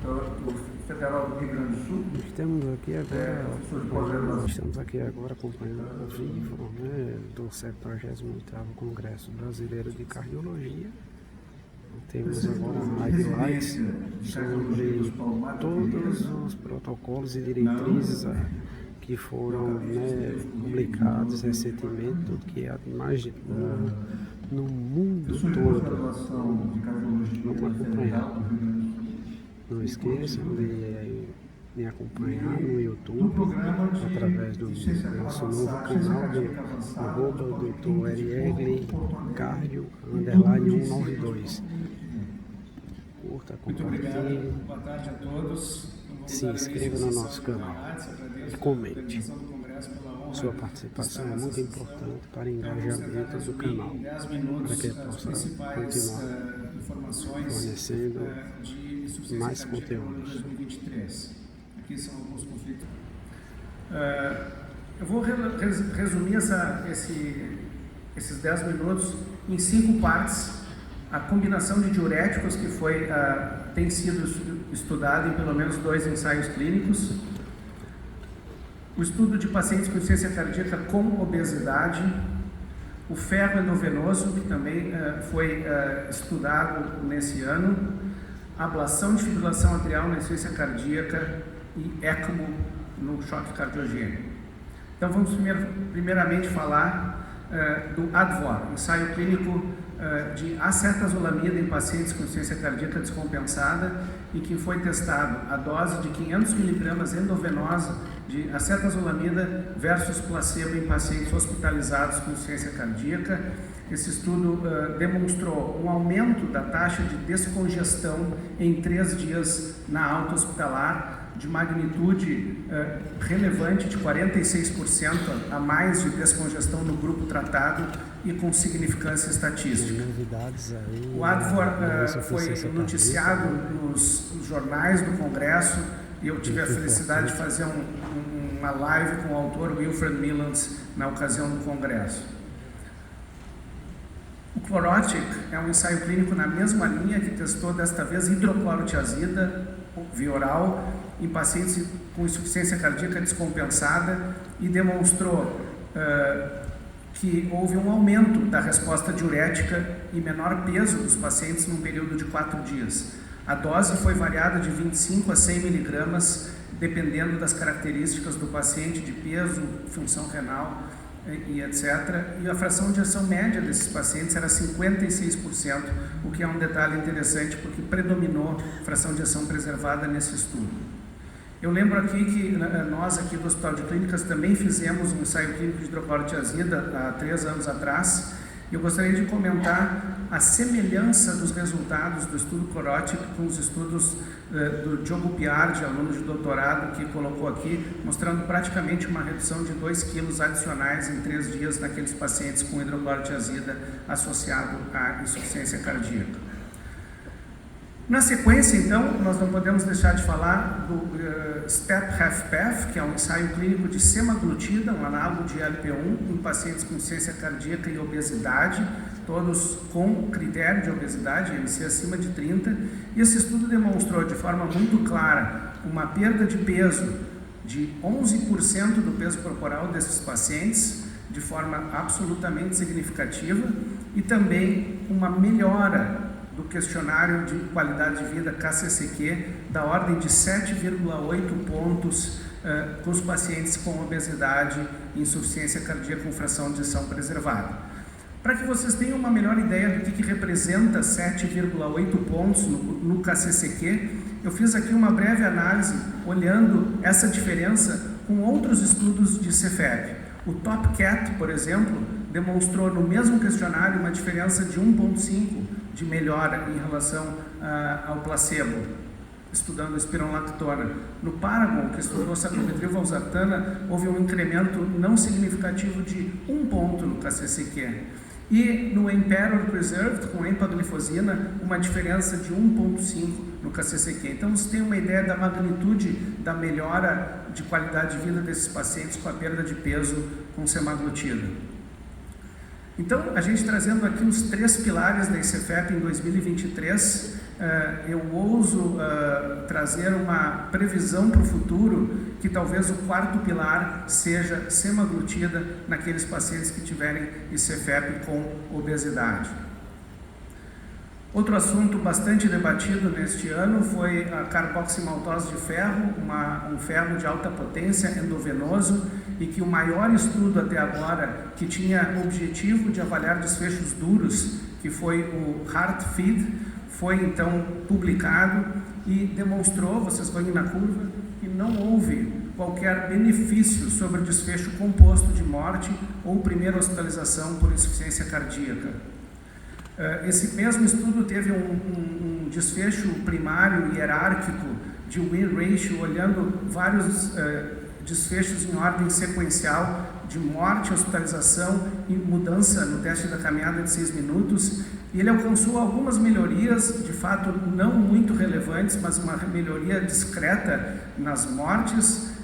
O Federal do Rio Grande do Sul. Estamos aqui agora acompanhando ao vivo, né, do 78º Congresso Brasileiro de Cardiologia. Temos agora highlights sobre todos os protocolos e diretrizes que foram, né, publicados recentemente, tudo que é mais de no mundo todo. Vamos acompanhar. Não esqueçam de me acompanhar no YouTube, através do nosso novo canal do Dr. Eriegli Cardio _192. Curta, compartilhe, boa tarde a todos. se inscreva no nosso canal e comente. Sua participação é muito importante para o engajamento do canal, para que possa continuar fornecendo mais conteúdos. Aqui são alguns conflitos. Eu vou resumir esses 10 minutos em 5 partes. A combinação de diuréticos que tem sido estudada em pelo menos 2 ensaios clínicos. O estudo de pacientes com insuficiência cardíaca com obesidade. O ferro endovenoso, que também foi estudado nesse ano. Ablação de fibrilação atrial na insuficiência cardíaca e ECMO no choque cardiogênico. Então vamos primeiramente falar do ADVOR, ensaio clínico de acetazolamida em pacientes com insuficiência cardíaca descompensada, e que foi testado a dose de 500 mg endovenosa de acetazolamida versus placebo em pacientes hospitalizados com insuficiência cardíaca. Esse estudo demonstrou um aumento da taxa de descongestão em 3 dias na alta hospitalar, de magnitude relevante de 46% a mais de descongestão no grupo tratado e com significância estatística. O ADVOR foi noticiado nos jornais do Congresso, e eu tive a felicidade de fazer uma live com o autor Wilfred Milans na ocasião do Congresso. O Chlorotic é um ensaio clínico na mesma linha, que testou desta vez hidroclorotiazida via oral em pacientes com insuficiência cardíaca descompensada, e demonstrou que houve um aumento da resposta diurética e menor peso dos pacientes num período de 4 dias. A dose foi variada de 25 a 100 mg, dependendo das características do paciente, de peso, função renal e etc. E a fração de ação média desses pacientes era 56%, o que é um detalhe interessante, porque predominou fração de ação preservada nesse estudo. Eu lembro aqui que nós aqui do Hospital de Clínicas também fizemos um ensaio clínico de hidroclorotiazida há 3 anos atrás. Eu gostaria de comentar a semelhança dos resultados do estudo Chlorotic com os estudos do Diogo Piardi, aluno de doutorado, que colocou aqui, mostrando praticamente uma redução de 2 quilos adicionais em 3 dias naqueles pacientes com hidroclorotiazida associado à insuficiência cardíaca. Na sequência, então, nós não podemos deixar de falar do STEP-HFpEF, que é um ensaio clínico de semaglutida, um análogo de LP1, em pacientes com insuficiência cardíaca e obesidade, todos com critério de obesidade, MC acima de 30, e esse estudo demonstrou de forma muito clara uma perda de peso de 11% do peso corporal desses pacientes, de forma absolutamente significativa, e também uma melhora do questionário de qualidade de vida KCCQ da ordem de 7,8 pontos com os pacientes com obesidade e insuficiência cardíaca com fração de ejeção preservada. Para que vocês tenham uma melhor ideia do que representa 7,8 pontos no KCCQ, eu fiz aqui uma breve análise olhando essa diferença com outros estudos de CFEP. O TopCat, por exemplo, demonstrou no mesmo questionário uma diferença de 1,5 de melhora em relação ao placebo, estudando espironolactona. No Paragon, que estudou sacubitril valsartana, houve um incremento não significativo de 1 ponto no KCCQ. E no Emperor Preserved, com empaglifosina, uma diferença de 1,5 no KCCQ. Então, você tem uma ideia da magnitude da melhora de qualidade de vida desses pacientes com a perda de peso com semaglutida. Então, a gente trazendo aqui os 3 pilares da ICFEP em 2023, eu ouso trazer uma previsão para o futuro que talvez o quarto pilar seja semaglutida naqueles pacientes que tiverem ICFEP com obesidade. Outro assunto bastante debatido neste ano foi a carboximaltose de ferro, um ferro de alta potência endovenoso, e que o maior estudo até agora, que tinha o objetivo de avaliar desfechos duros, que foi o HeartFeed, foi então publicado e demonstrou, vocês vão ir na curva, que não houve qualquer benefício sobre o desfecho composto de morte ou primeira hospitalização por insuficiência cardíaca. Esse mesmo estudo teve um desfecho primário hierárquico de win ratio, olhando vários desfechos em ordem sequencial de morte, hospitalização e mudança no teste da caminhada de 6 minutos. E ele alcançou algumas melhorias, de fato não muito relevantes, mas uma melhoria discreta nas mortes,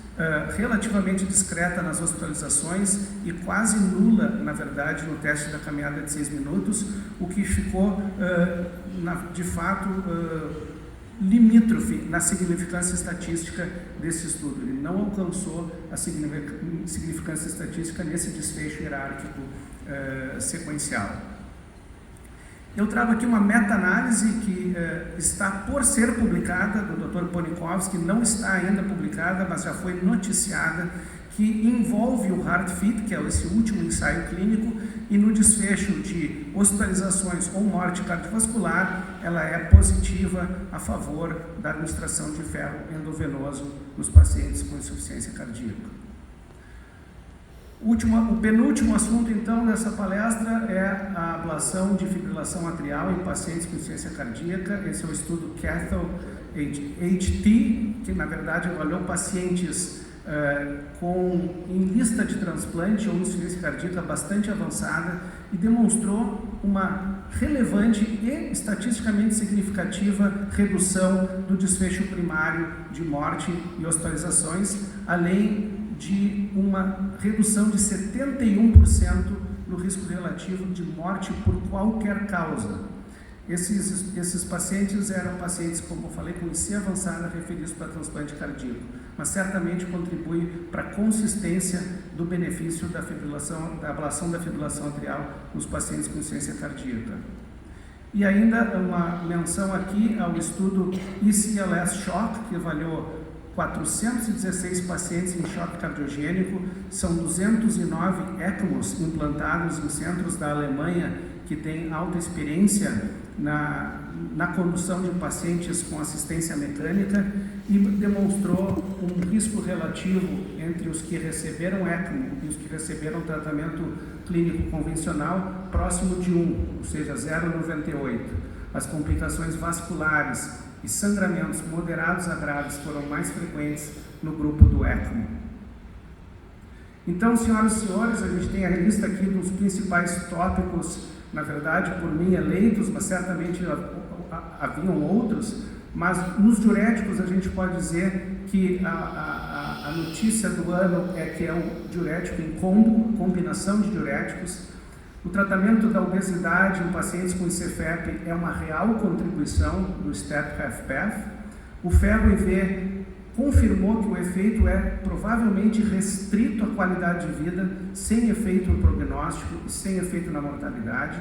relativamente discreta nas hospitalizações e quase nula, na verdade, no teste da caminhada de 6 minutos, o que ficou, de fato, limítrofe na significância estatística desse estudo. Ele não alcançou a significância estatística nesse desfecho hierárquico sequencial. Eu trago aqui uma meta-análise que está por ser publicada, do Dr. Ponikovski, não está ainda publicada, mas já foi noticiada, que envolve o HeartFeed, que é esse último ensaio clínico, e no desfecho de hospitalizações ou morte cardiovascular, ela é positiva a favor da administração de ferro endovenoso nos pacientes com insuficiência cardíaca. O penúltimo assunto, então, dessa palestra é a ablação de fibrilação atrial em pacientes com insuficiência cardíaca. Esse é o estudo CATHAL-HT, que, na verdade, avaliou pacientes em lista de transplante ou insuficiência cardíaca bastante avançada e demonstrou uma relevante e estatisticamente significativa redução do desfecho primário de morte e hospitalizações, além de uma redução de 71% no risco relativo de morte por qualquer causa. Esses pacientes eram pacientes, como eu falei, com IC avançada referidos para transplante cardíaco, mas certamente contribui para a consistência do benefício da ablação da fibrilação atrial nos pacientes com insuficiência cardíaca. E ainda uma menção aqui ao estudo ECLS Shock, que avaliou 416 pacientes em choque cardiogênico, são 209 ECMOs implantados em centros da Alemanha que têm alta experiência na condução de pacientes com assistência mecânica e demonstrou um risco relativo entre os que receberam ECMO e os que receberam tratamento clínico convencional próximo de 1, ou seja, 0,98. As complicações vasculares e sangramentos moderados a graves foram mais frequentes no grupo do ECMO. Então, senhoras e senhores, a gente tem a lista aqui dos principais tópicos, na verdade, por mim eleitos, mas certamente haviam outros, mas nos diuréticos a gente pode dizer que a notícia do ano é que é um diurético em combinação de diuréticos. O tratamento da obesidade em pacientes com ICFEP é uma real contribuição do STEP-HFpEF. O ferro IV confirmou que o efeito é provavelmente restrito à qualidade de vida, sem efeito no prognóstico e sem efeito na mortalidade.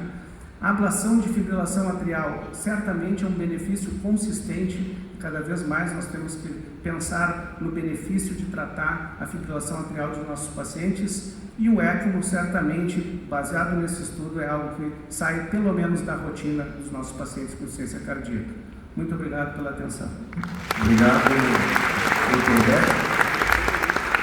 A ablação de fibrilação atrial certamente é um benefício consistente. Cada vez mais nós temos que pensar no benefício de tratar a fibrilação atrial de nossos pacientes. E o ECMO, certamente, baseado nesse estudo, é algo que sai pelo menos da rotina dos nossos pacientes com insuficiência cardíaca. Muito obrigado pela atenção. Obrigado, Dr. Beck.